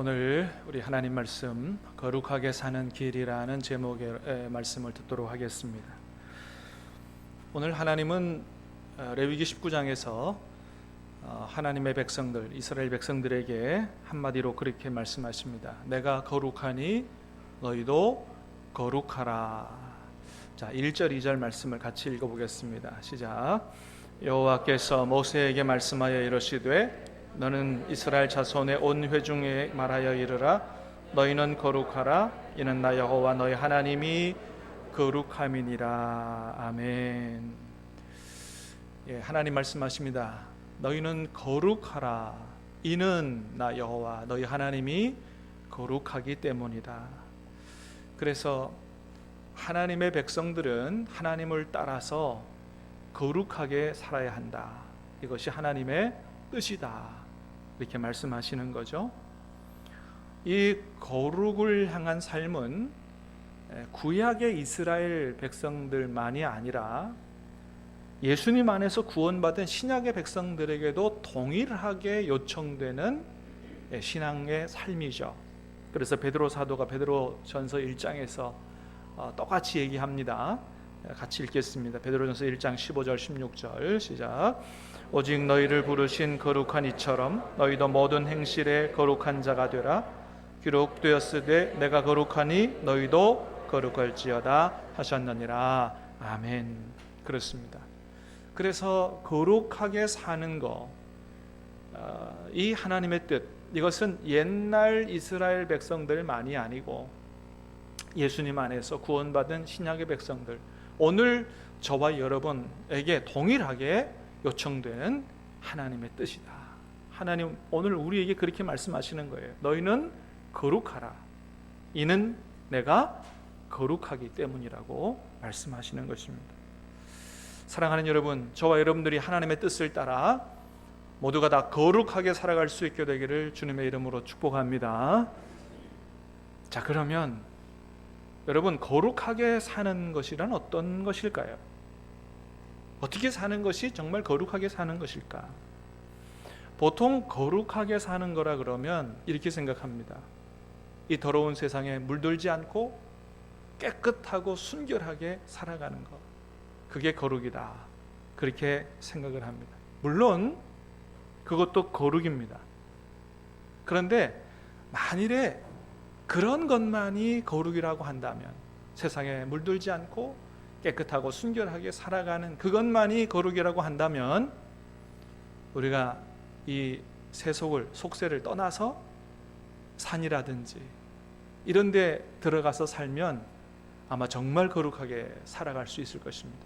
오늘 우리 하나님 말씀 거룩하게 사는 길이라는 제목의 말씀을 듣도록 하겠습니다. 오늘 하나님은 레위기 19장에서 하나님의 백성들, 이스라엘 백성들에게 한마디로 그렇게 말씀하십니다. 내가 거룩하니 너희도 거룩하라. 자, 1절 2절 말씀을 같이 읽어보겠습니다. 시작. 여호와께서 모세에게 말씀하여 이르시되 너는 이스라엘 자손의 온 회중에 말하여 이르라. 너희는 거룩하라. 이는 나 여호와 너희 하나님이 거룩함이니라. 아멘. 하나님 말씀하십니다. 너희는 거룩하라. 이는 나 여호와 너희 하나님이 거룩하기 때문이다. 그래서 하나님의 백성들은 하나님을 따라서 거룩하게 살아야 한다. 이것이 하나님의 뜻이다. 이렇게 말씀하시는 거죠. 이 거룩을 향한 삶은 구약의 이스라엘 백성들만이 아니라 예수님 안에서 구원받은 신약의 백성들에게도 동일하게 요청되는 신앙의 삶이죠. 그래서 베드로 사도가 베드로전서 1장에서 똑같이 얘기합니다. 같이 읽겠습니다. 베드로전서 1장 15절 16절 시작. 오직 너희를 부르신 거룩한 이처럼 너희도 모든 행실에 거룩한 자가 되라. 기록되었으되 내가 거룩하니 너희도 거룩할지어다 하셨느니라. 아멘. 그렇습니다. 그래서 거룩하게 사는 거, 이 하나님의 뜻, 이것은 옛날 이스라엘 백성들만이 아니고 예수님 안에서 구원받은 신약의 백성들, 오늘 저와 여러분에게 동일하게 요청되는 하나님의 뜻이다. 하나님 오늘 우리에게 그렇게 말씀하시는 거예요. 너희는 거룩하라. 이는 내가 거룩하기 때문이라고 말씀하시는 것입니다. 사랑하는 여러분, 저와 여러분들이 하나님의 뜻을 따라 모두가 다 거룩하게 살아갈 수 있게 되기를 주님의 이름으로 축복합니다. 자, 그러면 여러분, 거룩하게 사는 것이란 어떤 것일까요? 어떻게 사는 것이 정말 거룩하게 사는 것일까? 보통 거룩하게 사는 거라 그러면 이렇게 생각합니다. 이 더러운 세상에 물들지 않고 깨끗하고 순결하게 살아가는 것, 그게 거룩이다. 그렇게 생각을 합니다. 물론 그것도 거룩입니다. 그런데 만일에 그런 것만이 거룩이라고 한다면, 세상에 물들지 않고 깨끗하고 순결하게 살아가는 그것만이 거룩이라고 한다면, 우리가 이 속세를 떠나서 산이라든지 이런 데 들어가서 살면 아마 정말 거룩하게 살아갈 수 있을 것입니다.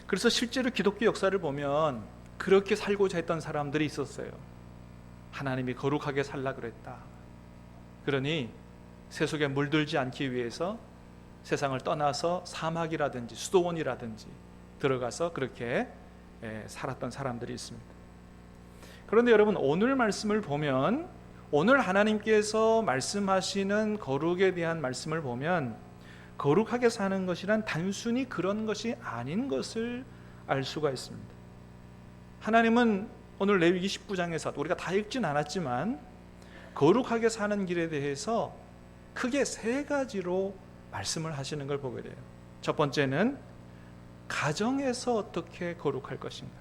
그래서 실제로 기독교 역사를 보면 그렇게 살고자 했던 사람들이 있었어요. 하나님이 거룩하게 살라 그랬다. 그러니 세속에 물들지 않기 위해서 세상을 떠나서 사막이라든지 수도원이라든지 들어가서 그렇게 살았던 사람들이 있습니다. 그런데 여러분, 오늘 말씀을 보면, 오늘 하나님께서 말씀하시는 거룩에 대한 말씀을 보면 거룩하게 사는 것이란 단순히 그런 것이 아닌 것을 알 수가 있습니다. 하나님은 오늘 레위기 19장에서 우리가 다 읽진 않았지만 거룩하게 사는 길에 대해서 크게 3가지로 말씀을 하시는 걸 보게 돼요. 첫 번째는 가정에서 어떻게 거룩할 것인가.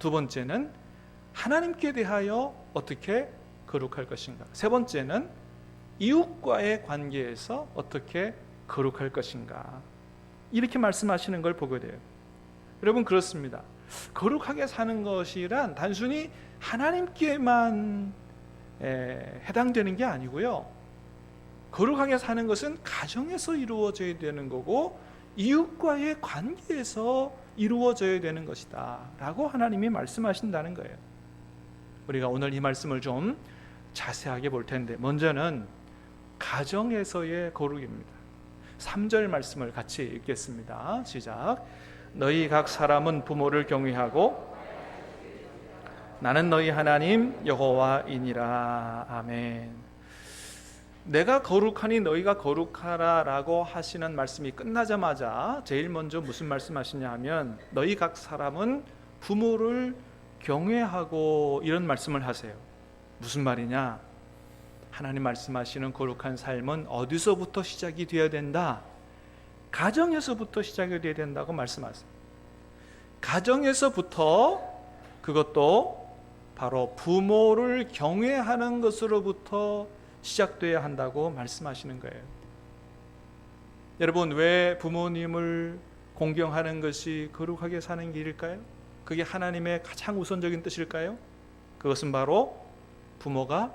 두 번째는 하나님께 대하여 어떻게 거룩할 것인가. 세 번째는 이웃과의 관계에서 어떻게 거룩할 것인가. 이렇게 말씀하시는 걸 보게 돼요. 여러분, 그렇습니다. 거룩하게 사는 것이란 단순히 하나님께만 해당되는 게 아니고요, 거룩하게 사는 것은 가정에서 이루어져야 되는 거고 이웃과의 관계에서 이루어져야 되는 것이다 라고 하나님이 말씀하신다는 거예요. 우리가 오늘 이 말씀을 좀 자세하게 볼 텐데, 먼저는 가정에서의 거룩입니다. 3절 말씀을 같이 읽겠습니다. 시작. 너희 각 사람은 부모를 경외하고 나는 너희 하나님 여호와이니라. 아멘. 내가 거룩하니 너희가 거룩하라 라고 하시는 말씀이 끝나자마자 제일 먼저 무슨 말씀하시냐 하면, 너희 각 사람은 부모를 경외하고, 이런 말씀을 하세요. 무슨 말이냐? 하나님 말씀하시는 거룩한 삶은 어디서부터 시작이 되어야 된다? 가정에서부터 시작이 되어야 된다고 말씀하세요. 가정에서부터, 그것도 바로 부모를 경외하는 것으로부터 시작되어야 한다고 말씀하시는 거예요. 여러분, 왜 부모님을 공경하는 것이 거룩하게 사는 길일까요? 그게 하나님의 가장 우선적인 뜻일까요? 그것은 바로 부모가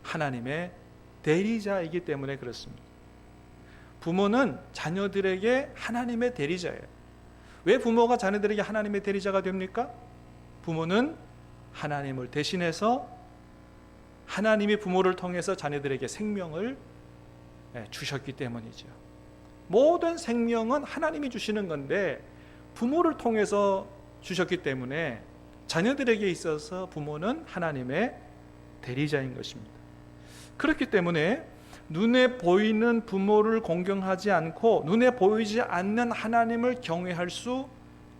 하나님의 대리자이기 때문에 그렇습니다. 부모는 자녀들에게 하나님의 대리자예요. 왜 부모가 자녀들에게 하나님의 대리자가 됩니까? 부모는 하나님을 대신해서, 하나님이 부모를 통해서 자녀들에게 생명을 주셨기 때문이죠. 모든 생명은 하나님이 주시는 건데 부모를 통해서 주셨기 때문에 자녀들에게 있어서 부모는 하나님의 대리자인 것입니다. 그렇기 때문에 눈에 보이는 부모를 공경하지 않고 눈에 보이지 않는 하나님을 경외할 수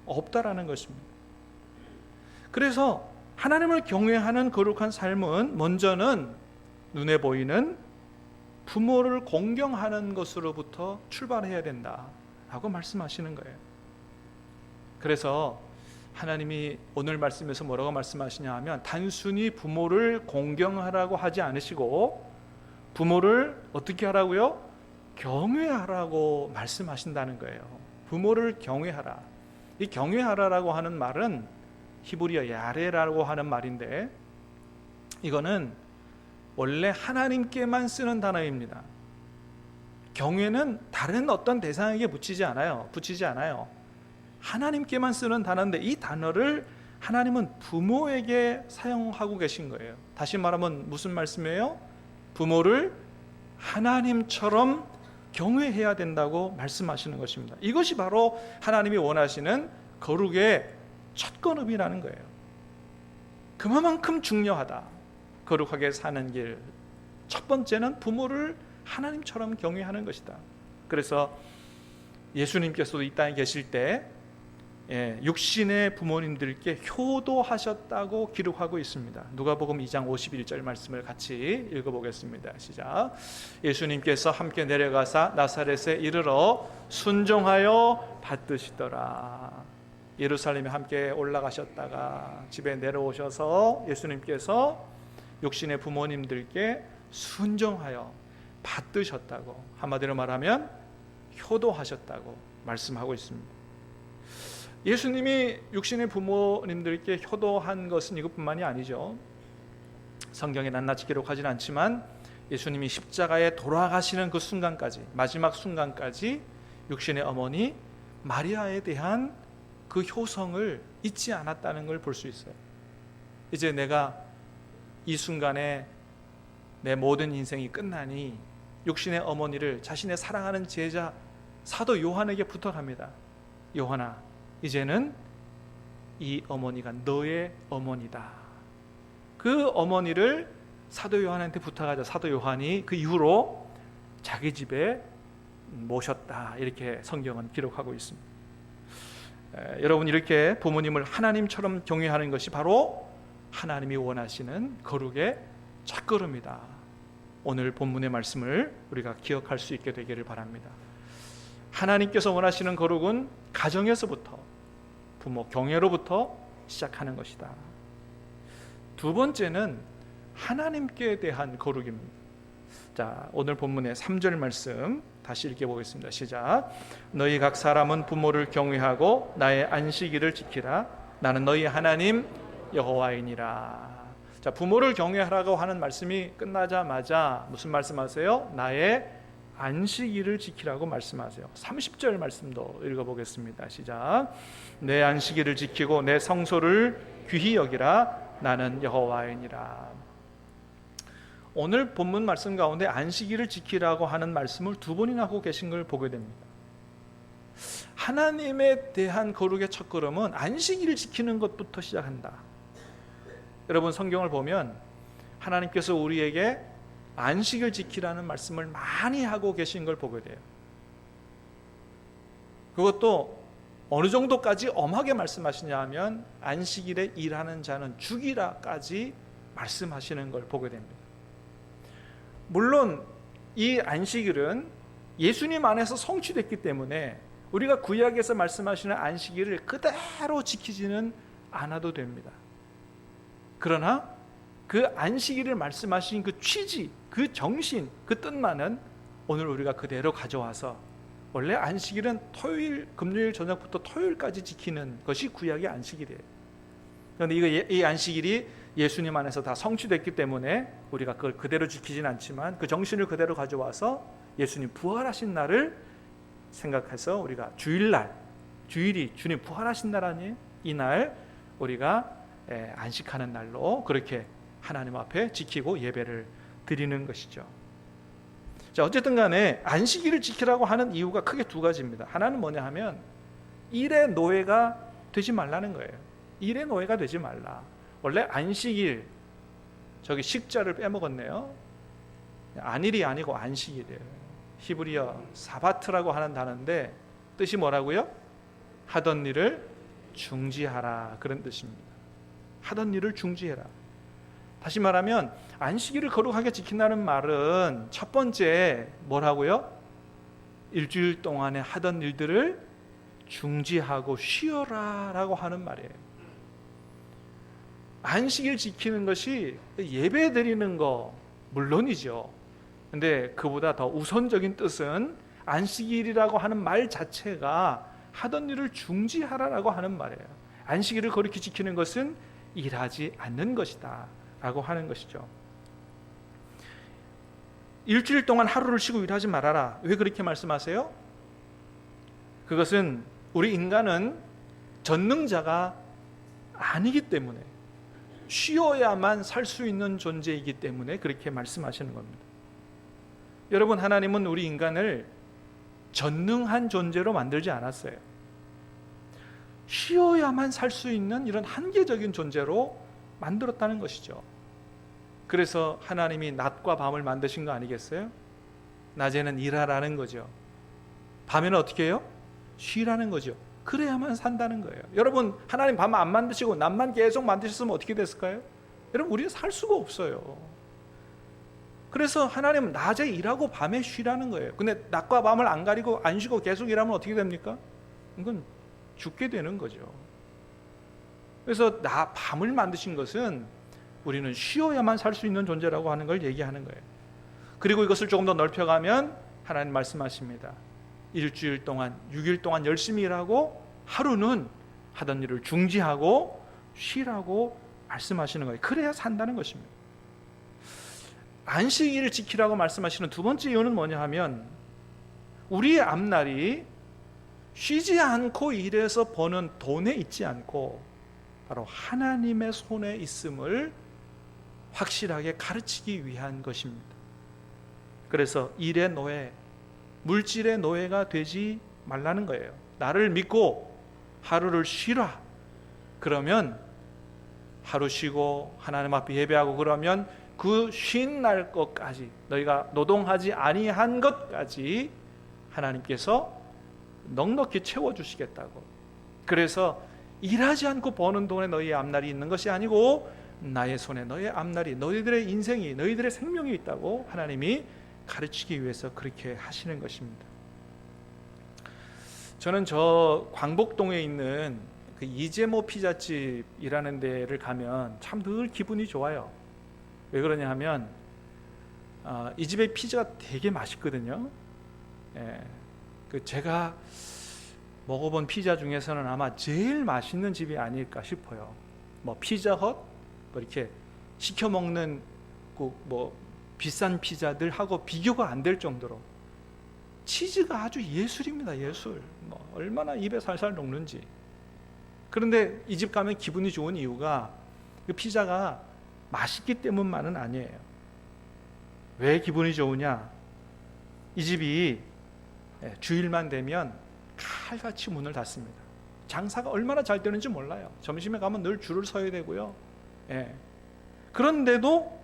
없다라는 것입니다. 그래서 하나님을 경외하는 거룩한 삶은 먼저는 눈에 보이는 부모를 공경하는 것으로부터 출발해야 된다라고 말씀하시는 거예요. 그래서 하나님이 오늘 말씀에서 뭐라고 말씀하시냐 하면, 단순히 부모를 공경하라고 하지 않으시고 부모를 어떻게 하라고요? 경외하라고 말씀하신다는 거예요. 부모를 경외하라. 이 경외하라라고 하는 말은 히브리어 야레라고 하는 말인데, 이거는 원래 하나님께만 쓰는 단어입니다. 경외는 다른 어떤 대상에게 붙이지 않아요. 하나님께만 쓰는 단어인데, 이 단어를 하나님은 부모에게 사용하고 계신 거예요. 다시 말하면 무슨 말씀이에요? 부모를 하나님처럼 경외해야 된다고 말씀하시는 것입니다. 이것이 바로 하나님이 원하시는 거룩의 첫 걸음이라는 거예요. 그만큼 중요하다. 거룩하게 사는 길, 첫 번째는 부모를 하나님처럼 경외하는 것이다. 그래서 예수님께서도 이 땅에 계실 때 육신의 부모님들께 효도하셨다고 기록하고 있습니다. 누가복음 2장 51절 말씀을 같이 읽어보겠습니다. 시작. 예수님께서 함께 내려가사 나사렛에 이르러 순종하여 받드시더라. 예루살렘에 함께 올라가셨다가 집에 내려오셔서 예수님께서 육신의 부모님들께 순종하여 받드셨다고, 한마디로 말하면 효도하셨다고 말씀하고 있습니다. 예수님이 육신의 부모님들께 효도한 것은 이것뿐만이 아니죠. 성경에 낱낱이 기록하지는 않지만 예수님이 십자가에 돌아가시는 그 순간까지, 마지막 순간까지 육신의 어머니 마리아에 대한 그 효성을 잊지 않았다는 걸 볼 수 있어요. 이제 내가 이 순간에 내 모든 인생이 끝나니 육신의 어머니를 자신의 사랑하는 제자 사도 요한에게 부탁합니다. 요한아, 이제는 이 어머니가 너의 어머니다. 그 어머니를 사도 요한한테 부탁하자 사도 요한이 그 이후로 자기 집에 모셨다. 이렇게 성경은 기록하고 있습니다. 여러분, 이렇게 부모님을 하나님처럼 경외하는 것이 바로 하나님이 원하시는 거룩의 첫걸음이다. 오늘 본문의 말씀을 우리가 기억할 수 있게 되기를 바랍니다. 하나님께서 원하시는 거룩은 가정에서부터, 부모 경외로부터 시작하는 것이다. 두 번째는 하나님께 대한 거룩입니다. 자, 오늘 본문의 3절 말씀 다시 읽어보겠습니다. 시작. 너희 각 사람은 부모를 경외하고 나의 안식일을 지키라. 나는 너희 하나님 여호와이니라. 자, 부모를 경외하라고 하는 말씀이 끝나자마자 무슨 말씀하세요? 나의 안식일을 지키라고 말씀하세요. 30절 말씀도 읽어보겠습니다. 시작. 내 안식일을 지키고 내 성소를 귀히 여기라. 나는 여호와이니라. 오늘 본문 말씀 가운데 안식일을 지키라고 하는 말씀을 두 번이나 하고 계신 걸 보게 됩니다. 하나님에 대한 거룩의 첫걸음은 안식일을 지키는 것부터 시작한다. 여러분, 성경을 보면 하나님께서 우리에게 안식을 지키라는 말씀을 많이 하고 계신 걸 보게 돼요. 그것도 어느 정도까지 엄하게 말씀하시냐 하면 안식일에 일하는 자는 죽이라까지 말씀하시는 걸 보게 됩니다. 물론 이 안식일은 예수님 안에서 성취됐기 때문에 우리가 구약에서 말씀하시는 안식일을 그대로 지키지는 않아도 됩니다. 그러나 그 안식일을 말씀하신 그 취지, 그 정신, 그 뜻만은 오늘 우리가 그대로 가져와서, 원래 안식일은 토요일, 금요일 저녁부터 토요일까지 지키는 것이 구약의 안식일이에요. 그런데 이 안식일이 예수님 안에서 다 성취됐기 때문에 우리가 그걸 그대로 지키진 않지만 그 정신을 그대로 가져와서 예수님 부활하신 날을 생각해서 우리가 주일날, 주일이 주님 부활하신 날 아니에요? 이 날 우리가 안식하는 날로 그렇게 하나님 앞에 지키고 예배를 드리는 것이죠. 자, 어쨌든 간에 안식일을 지키라고 하는 이유가 크게 두 가지입니다. 하나는 뭐냐 하면 일의 노예가 되지 말라는 거예요. 일의 노예가 되지 말라. 원래 안식일, 저기 식자를 빼먹었네요. 안일이 아니고 안식일이에요. 히브리어 사바트라고 하는 단어인데 뜻이 뭐라고요? 하던 일을 중지하라, 그런 뜻입니다. 하던 일을 중지해라. 다시 말하면 안식일을 거룩하게 지킨다는 말은 첫 번째 뭐라고요? 일주일 동안에 하던 일들을 중지하고 쉬어라 라고 하는 말이에요. 안식일 지키는 것이 예배 드리는 거 물론이죠. 근데 그보다 더 우선적인 뜻은 안식일이라고 하는 말 자체가 하던 일을 중지하라라고 하는 말이에요. 안식일을 거룩히 지키는 것은 일하지 않는 것이다 라고 하는 것이죠. 일주일 동안 하루를 쉬고 일하지 말아라. 왜 그렇게 말씀하세요? 그것은 우리 인간은 전능자가 아니기 때문에, 쉬어야만 살 수 있는 존재이기 때문에 그렇게 말씀하시는 겁니다. 여러분, 하나님은 우리 인간을 전능한 존재로 만들지 않았어요. 쉬어야만 살 수 있는 이런 한계적인 존재로 만들었다는 것이죠. 그래서 하나님이 낮과 밤을 만드신 거 아니겠어요? 낮에는 일하라는 거죠. 밤에는 어떻게 해요? 쉬라는 거죠. 그래야만 산다는 거예요. 여러분, 하나님 밤 안 만드시고 낮만 계속 만드셨으면 어떻게 됐을까요? 여러분, 우리는 살 수가 없어요. 그래서 하나님은 낮에 일하고 밤에 쉬라는 거예요. 근데 낮과 밤을 안 가리고 안 쉬고 계속 일하면 어떻게 됩니까? 이건 죽게 되는 거죠. 그래서 밤을 만드신 것은 우리는 쉬어야만 살 수 있는 존재라고 하는 걸 얘기하는 거예요. 그리고 이것을 조금 더 넓혀가면 하나님 말씀하십니다. 일주일 동안, 6일 동안 열심히 일하고 하루는 하던 일을 중지하고 쉬라고 말씀하시는 거예요. 그래야 산다는 것입니다. 안식일을 지키라고 말씀하시는 두 번째 이유는 뭐냐 하면 우리의 앞날이 쉬지 않고 일해서 버는 돈에 있지 않고 바로 하나님의 손에 있음을 확실하게 가르치기 위한 것입니다. 그래서 일의 노예, 물질의 노예가 되지 말라는 거예요. 나를 믿고 하루를 쉬라. 그러면 하루 쉬고 하나님 앞에 예배하고 그러면 그 쉰 날 것까지, 너희가 노동하지 아니한 것까지 하나님께서 넉넉히 채워주시겠다고. 그래서 일하지 않고 버는 돈에 너희의 앞날이 있는 것이 아니고 나의 손에 너희의 앞날이, 너희들의 인생이, 너희들의 생명이 있다고 하나님이 가르치기 위해서 그렇게 하시는 것입니다. 저는 저 광복동에 있는 그 이재모 피자집이라는 데를 가면 참 늘 기분이 좋아요. 왜 그러냐 하면 이 집의 피자가 되게 맛있거든요. 그 제가 먹어본 피자 중에서는 아마 제일 맛있는 집이 아닐까 싶어요. 뭐 피자헛, 뭐 이렇게 시켜 먹는 뭐 비싼 피자들하고 비교가 안 될 정도로 치즈가 아주 예술입니다. 예술. 뭐 얼마나 입에 살살 녹는지. 그런데 이 집 가면 기분이 좋은 이유가 그 피자가 맛있기 때문만은 아니에요. 왜 기분이 좋으냐? 이 집이 주일만 되면 칼같이 문을 닫습니다. 장사가 얼마나 잘 되는지 몰라요. 점심에 가면 늘 줄을 서야 되고요. 그런데도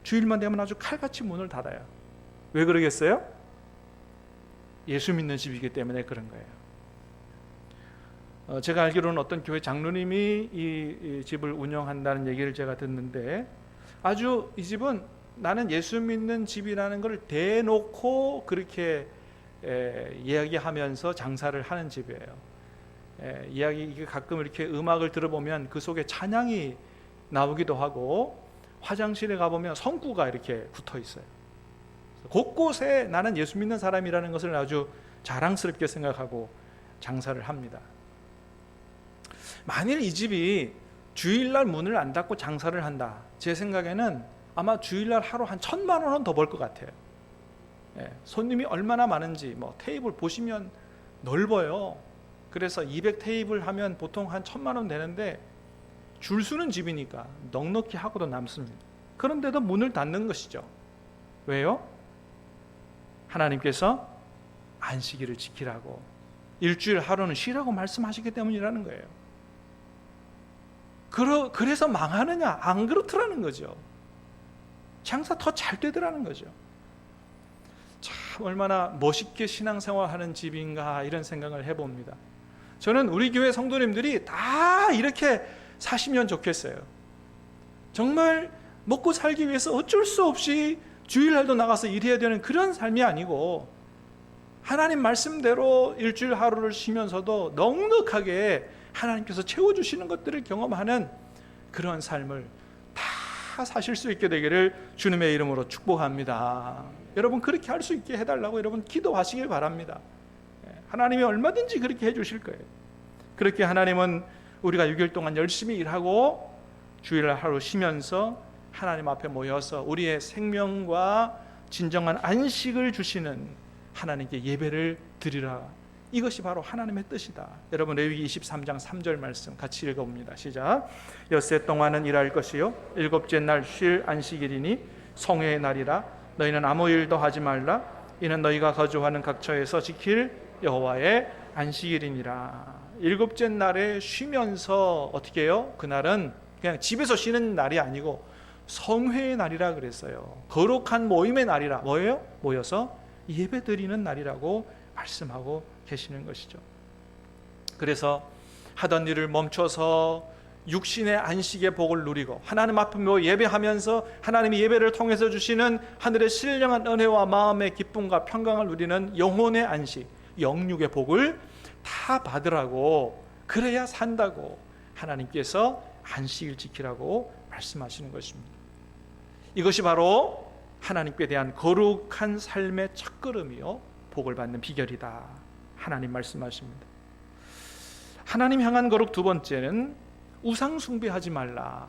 주일만 되면 아주 칼같이 문을 닫아요. 왜 그러겠어요? 예수 믿는 집이기 때문에 그런 거예요. 제가 알기로는 어떤 교회 장로님이 이 집을 운영한다는 얘기를 제가 듣는데 아주 이 집은 나는 예수 믿는 집이라는 걸 대놓고 그렇게 이야기하면서 장사를 하는 집이에요. 이게 가끔 이렇게 음악을 들어보면 그 속에 찬양이 나오기도 하고, 화장실에 가보면 성구가 이렇게 붙어 있어요. 곳곳에 나는 예수 믿는 사람이라는 것을 아주 자랑스럽게 생각하고 장사를 합니다. 만일 이 집이 주일날 문을 안 닫고 장사를 한다, 제 생각에는 아마 주일날 하루 한 1,000만 원은 더 벌 것 같아요. 손님이 얼마나 많은지 테이블 보시면 넓어요. 그래서 200 테이블 하면 보통 한 1,000만 원 되는데, 줄 서는 집이니까 넉넉히 하고도 남습니다. 그런데도 문을 닫는 것이죠. 왜요? 하나님께서 안식일을 지키라고, 일주일 하루는 쉬라고 말씀하시기 때문이라는 거예요. 그래서 망하느냐? 안 그렇더라는 거죠. 장사 더 잘 되더라는 거죠. 참 얼마나 멋있게 신앙생활하는 집인가, 이런 생각을 해봅니다. 저는 우리 교회 성도님들이 다 이렇게 사시면 좋겠어요. 정말 먹고 살기 위해서 어쩔 수 없이 주일날도 나가서 일해야 되는 그런 삶이 아니고, 하나님 말씀대로 일주일 하루를 쉬면서도 넉넉하게 하나님께서 채워주시는 것들을 경험하는 그런 삶을 다 사실 수 있게 되기를 주님의 이름으로 축복합니다. 여러분, 그렇게 할 수 있게 해달라고 여러분 기도하시길 바랍니다. 하나님이 얼마든지 그렇게 해주실 거예요. 그렇게 하나님은 우리가 6일 동안 열심히 일하고 주일날 하루 쉬면서 하나님 앞에 모여서 우리의 생명과 진정한 안식을 주시는 하나님께 예배를 드리라, 이것이 바로 하나님의 뜻이다. 여러분, 레위기 23장 3절 말씀 같이 읽어봅니다. 시작. 엿새 동안은 일할 것이요 일곱째 날 쉴 안식일이니 성회의 날이라. 너희는 아무 일도 하지 말라. 이는 너희가 거주하는 각처에서 지킬 여호와의 안식일이니라. 일곱째 날에 쉬면서 어떻게 해요? 그날은 그냥 집에서 쉬는 날이 아니고 성회의 날이라 그랬어요. 거룩한 모임의 날이라. 뭐예요? 모여서 예배드리는 날이라고 말씀하고 계시는 것이죠. 그래서 하던 일을 멈춰서 육신의 안식의 복을 누리고, 하나님 앞에 예배하면서 하나님이 예배를 통해서 주시는 하늘의 신령한 은혜와 마음의 기쁨과 평강을 누리는 영혼의 안식, 영육의 복을 다 받으라고, 그래야 산다고 하나님께서 안식일 지키라고 말씀하시는 것입니다. 이것이 바로 하나님께 대한 거룩한 삶의 첫걸음이요 복을 받는 비결이다, 하나님 말씀하십니다. 하나님 향한 거룩 두 번째는 우상 숭배하지 말라.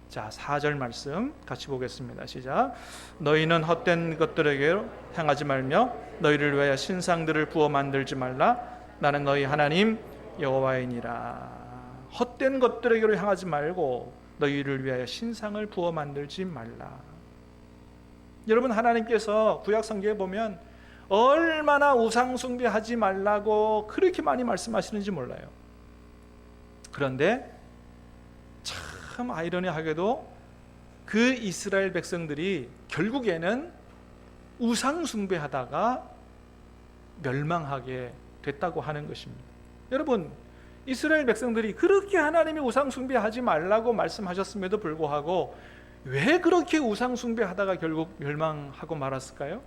자, 4절 말씀 같이 보겠습니다. 시작. 너희는 헛된 것들에게 향하지 말며 너희를 위하여 신상들을 부어 만들지 말라. 나는 너희 하나님 여호와이니라. 헛된 것들에게로 향하지 말고 너희를 위하여 신상을 부어 만들지 말라. 여러분, 하나님께서 구약 성경에 보면 얼마나 우상 숭배하지 말라고 그렇게 많이 말씀하시는지 몰라요. 그런데 참 아이러니하게도 그 이스라엘 백성들이 결국에는 우상 숭배하다가 멸망하게 됐다고 하는 것입니다. 여러분, 이스라엘 백성들이 그렇게 하나님이 우상 숭배하지 말라고 말씀하셨음에도 불구하고 왜 그렇게 우상 숭배하다가 결국 멸망하고 말았을까요?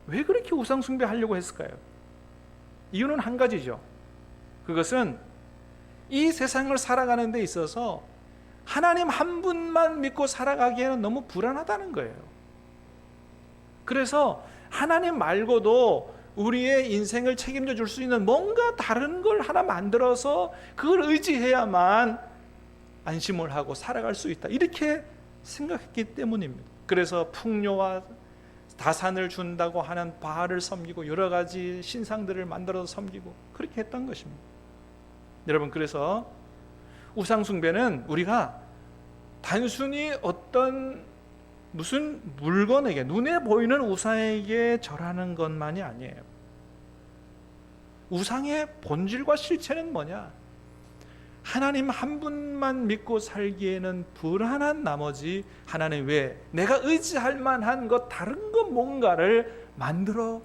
왜 그렇게 우상 숭배하려고 했을까요? 이유는 한 가지죠. 그것은 이 세상을 살아가는 데 있어서 하나님 한 분만 믿고 살아가기에는 너무 불안하다는 거예요. 그래서 하나님 말고도 우리의 인생을 책임져 줄 수 있는 뭔가 다른 걸 하나 만들어서 그걸 의지해야만 안심을 하고 살아갈 수 있다, 이렇게 생각했기 때문입니다. 그래서 풍요와 다산을 준다고 하는 바알을 섬기고 여러 가지 신상들을 만들어서 섬기고 그렇게 했던 것입니다. 여러분, 그래서 우상 숭배는 우리가 단순히 어떤 무슨 물건에게, 눈에 보이는 우상에게 절하는 것만이 아니에요. 우상의 본질과 실체는 뭐냐? 하나님 한 분만 믿고 살기에는 불안한 나머지 하나님 외에 내가 의지할 만한 것, 다른 것 뭔가를 만들어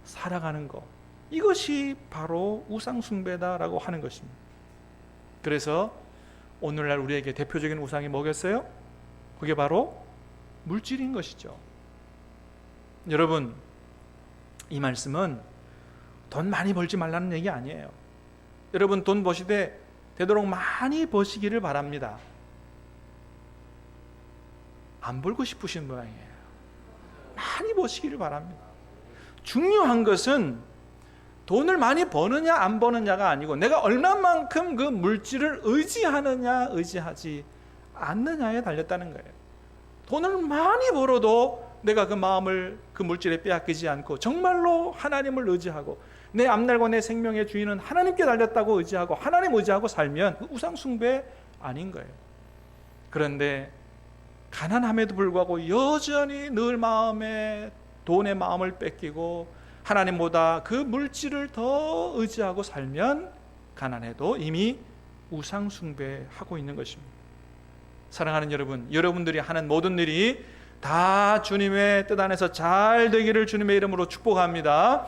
살아가는 것, 이것이 바로 우상 숭배다라고 하는 것입니다. 그래서 오늘날 우리에게 대표적인 우상이 뭐겠어요? 그게 바로 물질인 것이죠. 여러분, 이 말씀은 돈 많이 벌지 말라는 얘기 아니에요. 여러분, 돈 버시되 되도록 많이 버시기를 바랍니다. 안 벌고 싶으신 모양이에요. 많이 버시기를 바랍니다. 중요한 것은 돈을 많이 버느냐 안 버느냐가 아니고 내가 얼마만큼 그 물질을 의지하느냐 의지하지 않느냐에 달렸다는 거예요. 돈을 많이 벌어도 내가 그 마음을 그 물질에 빼앗기지 않고 정말로 하나님을 의지하고 내 앞날과 내 생명의 주인은 하나님께 달렸다고 의지하고 하나님 의지하고 살면 그 우상 숭배 아닌 거예요. 그런데 가난함에도 불구하고 여전히 늘 마음에 돈의 마음을 뺏기고 하나님보다 그 물질을 더 의지하고 살면 가난해도 이미 우상 숭배하고 있는 것입니다. 사랑하는 여러분, 여러분들이 하는 모든 일이 다 주님의 뜻 안에서 잘 되기를 주님의 이름으로 축복합니다.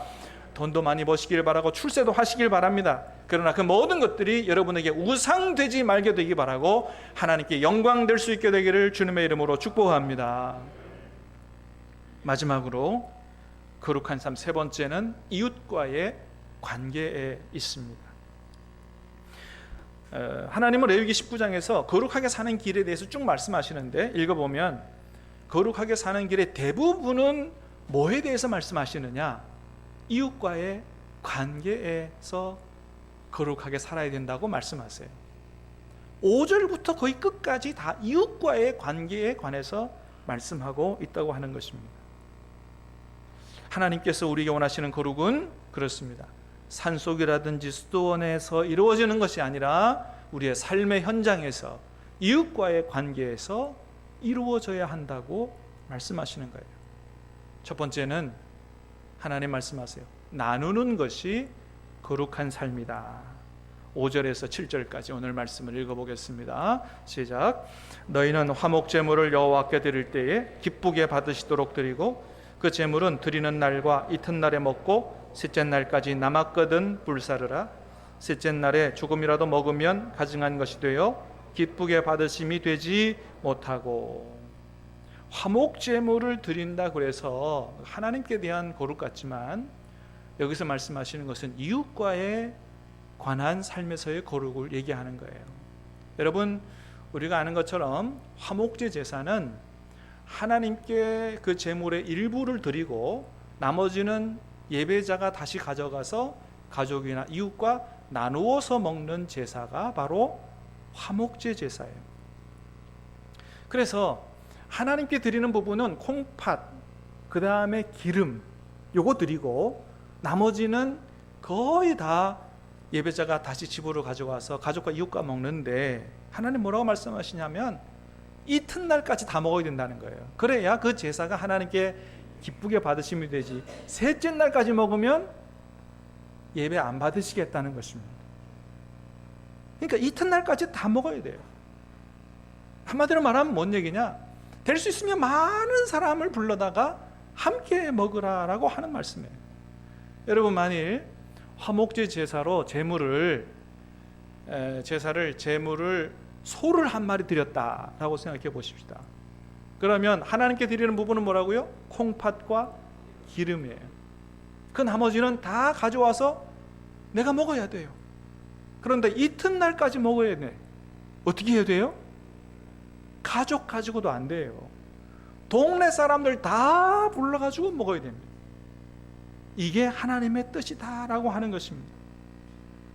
돈도 많이 버시길 바라고 출세도 하시길 바랍니다. 그러나 그 모든 것들이 여러분에게 우상되지 말게 되기 바라고 하나님께 영광 될 수 있게 되기를 주님의 이름으로 축복합니다. 마지막으로 거룩한 삶 세 번째는 이웃과의 관계에 있습니다. 하나님은 레위기 19장에서 거룩하게 사는 길에 대해서 쭉 말씀하시는데 읽어보면 거룩하게 사는 길의 대부분은 뭐에 대해서 말씀하시느냐? 이웃과의 관계에서 거룩하게 살아야 된다고 말씀하세요. 5절부터 거의 끝까지 다 이웃과의 관계에 관해서 말씀하고 있다고 하는 것입니다. 하나님께서 우리에게 원하시는 거룩은 그렇습니다. 산속이라든지 수도원에서 이루어지는 것이 아니라 우리의 삶의 현장에서 이웃과의 관계에서 이루어져야 한다고 말씀하시는 거예요. 첫 번째는 하나님 말씀하세요. 나누는 것이 거룩한 삶이다. 5절에서 7절까지 오늘 말씀을 읽어보겠습니다. 시작. 너희는 화목제물을 여호와께 드릴 때에 기쁘게 받으시도록 드리고 그 제물은 드리는 날과 이튿날에 먹고 셋째 날까지 남았거든 불사르라. 셋째 날에 조금이라도 먹으면 가증한 것이 되어 기쁘게 받으심이 되지 못하고. 화목제물을 드린다 그래서 하나님께 대한 거룩 같지만 여기서 말씀하시는 것은 이웃과의 관한 삶에서의 거룩을 얘기하는 거예요. 여러분, 우리가 아는 것처럼 화목제 제사는 하나님께 그 제물의 일부를 드리고 나머지는 예배자가 다시 가져가서 가족이나 이웃과 나누어서 먹는 제사가 바로 화목제 제사예요. 그래서 하나님께 드리는 부분은 콩팥, 그 다음에 기름 요거 드리고 나머지는 거의 다 예배자가 다시 집으로 가져와서 가족과 이웃과 먹는데 하나님 뭐라고 말씀하시냐면 이튿날까지 다 먹어야 된다는 거예요. 그래야 그 제사가 하나님께 기쁘게 받으심이 되지 셋째 날까지 먹으면 예배 안 받으시겠다는 것입니다. 그러니까 이튿날까지 다 먹어야 돼요. 한마디로 말하면 뭔 얘기냐? 될 수 있으면 많은 사람을 불러다가 함께 먹으라라고 하는 말씀이에요. 여러분, 만일 화목제 제사로 제물을 소를 한 마리 드렸다라고 생각해 보십시다. 그러면 하나님께 드리는 부분은 뭐라고요? 콩팥과 기름이에요. 그 나머지는 다 가져와서 내가 먹어야 돼요. 그런데 이튿날까지 먹어야 돼. 어떻게 해야 돼요? 가족 가지고도 안 돼요. 동네 사람들 다 불러가지고 먹어야 됩니다. 이게 하나님의 뜻이다라고 하는 것입니다.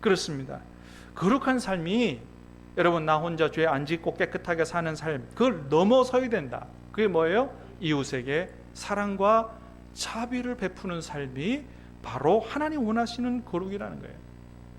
그렇습니다. 거룩한 삶이 여러분 나 혼자 죄 안 짓고 깨끗하게 사는 삶, 그걸 넘어서야 된다. 그게 뭐예요? 이웃에게 사랑과 자비를 베푸는 삶이 바로 하나님 원하시는 거룩이라는 거예요.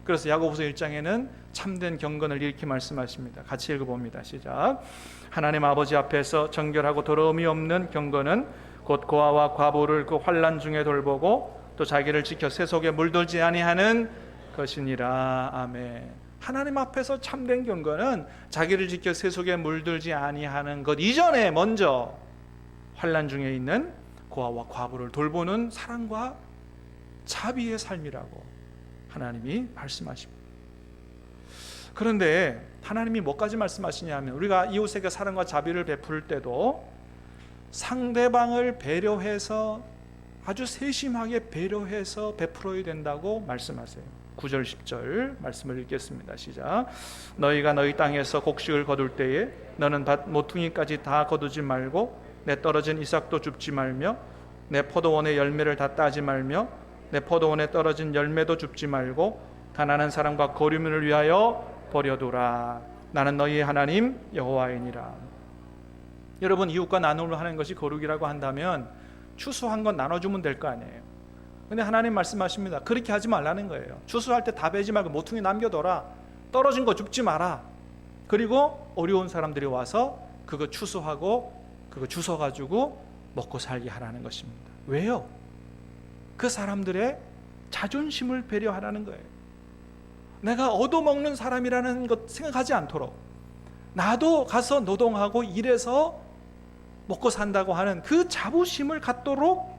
그래서 야고보서 1장에는 참된 경건을 이렇게 말씀하십니다. 같이 읽어봅니다. 시작. 하나님 아버지 앞에서 정결하고 더러움이 없는 경건은 곧 고아와 과부를 그 환난 중에 돌보고 또 자기를 지켜 세속에 물들지 아니하는 것이니라. 아멘. 하나님 앞에서 참된 경건은 자기를 지켜 세속에 물들지 아니하는 것 이전에 먼저 환난 중에 있는 고아와 과부를 돌보는 사랑과 자비의 삶이라고 하나님이 말씀하십니다. 그런데 하나님이 뭐까지 말씀하시냐면 우리가 이웃에게 사랑과 자비를 베풀 때도 상대방을 배려해서 아주 세심하게 배려해서 베풀어야 된다고 말씀하세요. 9절 10절 말씀을 읽겠습니다. 시작. 너희가 너희 땅에서 곡식을 거둘 때에 너는 밭 모퉁이까지 다 거두지 말고 내 떨어진 이삭도 줍지 말며 내 포도원의 열매를 다 따지 말며 내 포도원에 떨어진 열매도 줍지 말고 가난한 사람과 거류민을 위하여 버려두라. 나는 너희의 하나님 여호와이니라. 여러분, 이웃과 나눔을 하는 것이 거룩이라고 한다면 추수한 건 나눠주면 될 거 아니에요. 근데 하나님 말씀하십니다. 그렇게 하지 말라는 거예요. 추수할 때 다 베지 말고 모퉁이 남겨둬라. 떨어진 거 줍지 마라. 그리고 어려운 사람들이 와서 그거 추수하고 그거 주워가지고 먹고 살게 하라는 것입니다. 왜요? 그 사람들의 자존심을 배려하라는 거예요. 내가 얻어먹는 사람이라는 것 생각하지 않도록 나도 가서 노동하고 일해서 먹고 산다고 하는 그 자부심을 갖도록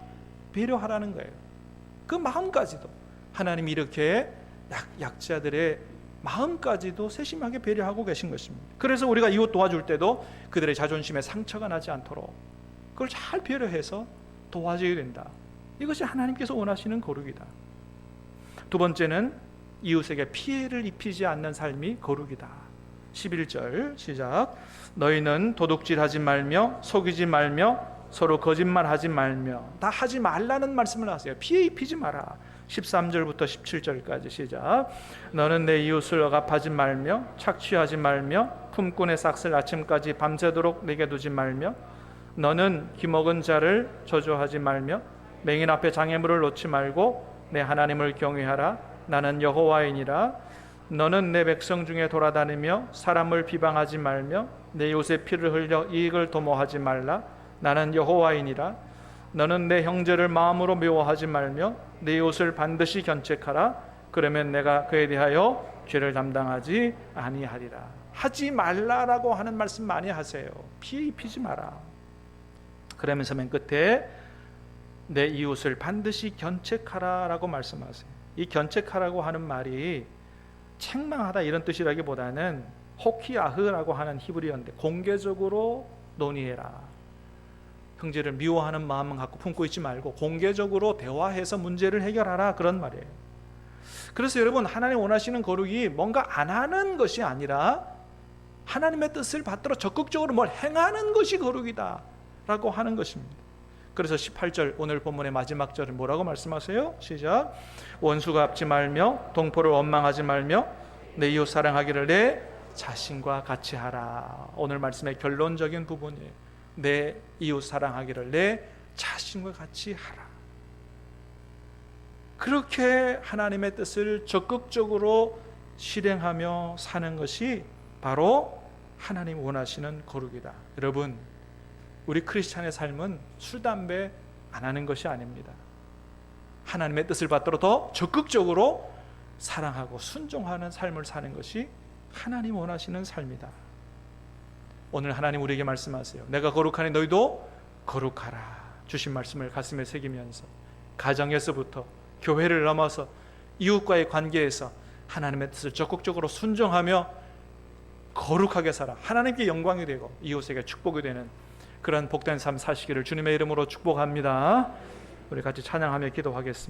배려하라는 거예요. 그 마음까지도 하나님이 이렇게 약자들의 마음까지도 세심하게 배려하고 계신 것입니다. 그래서 우리가 이웃 도와줄 때도 그들의 자존심에 상처가 나지 않도록 그걸 잘 배려해서 도와줘야 된다. 이것이 하나님께서 원하시는 거룩이다. 두 번째는 이웃에게 피해를 입히지 않는 삶이 거룩이다. 11절 시작. 너희는 도둑질하지 말며 속이지 말며 서로 거짓말하지 말며. 다 하지 말라는 말씀을 하세요. 피해 입히지 마라. 13절부터 17절까지 시작. 너는 내 이웃을 억압하지 말며 착취하지 말며 품꾼의 삭슬 아침까지 밤새도록 내게 두지 말며 너는 기먹은 자를 저주하지 말며 맹인 앞에 장애물을 놓지 말고 내 하나님을 경외하라. 나는 여호와이니라. 너는 내 백성 중에 돌아다니며 사람을 비방하지 말며 내 이웃의 피를 흘려 이익을 도모하지 말라. 나는 여호와이니라. 너는 내 형제를 마음으로 미워하지 말며 내 이웃을 반드시 견책하라. 그러면 내가 그에 대하여 죄를 담당하지 아니하리라. 하지 말라라고 하는 말씀 많이 하세요. 피해 입히지 마라. 그러면서 맨 끝에 내 이웃을 반드시 견책하라라고 말씀하세요. 이 견책하라고 하는 말이 책망하다 이런 뜻이라기보다는 호키아흐라고 하는 히브리어인데 공개적으로 논의해라. 형제를 미워하는 마음을 갖고 품고 있지 말고 공개적으로 대화해서 문제를 해결하라, 그런 말이에요. 그래서 여러분, 하나님 원하시는 거룩이 뭔가 안 하는 것이 아니라 하나님의 뜻을 받들어 적극적으로 뭘 행하는 것이 거룩이다 라고 하는 것입니다. 그래서 18절 오늘 본문의 마지막 절은 뭐라고 말씀하세요? 시작. 원수가 갚지 말며 동포를 원망하지 말며 내 이웃 사랑하기를 내 자신과 같이 하라. 오늘 말씀의 결론적인 부분이에요. 내 이웃 사랑하기를 내 자신과 같이 하라. 그렇게 하나님의 뜻을 적극적으로 실행하며 사는 것이 바로 하나님 원하시는 거룩이다. 여러분, 우리 크리스찬의 삶은 술, 담배 안 하는 것이 아닙니다. 하나님의 뜻을 받들어 더 적극적으로 사랑하고 순종하는 삶을 사는 것이 하나님 원하시는 삶이다. 오늘 하나님 우리에게 말씀하세요. 내가 거룩하니 너희도 거룩하라. 주신 말씀을 가슴에 새기면서 가정에서부터 교회를 넘어서 이웃과의 관계에서 하나님의 뜻을 적극적으로 순종하며 거룩하게 살아 하나님께 영광이 되고 이웃에게 축복이 되는 그런 복된 삶 사시기를 주님의 이름으로 축복합니다. 우리 같이 찬양하며 기도하겠습니다.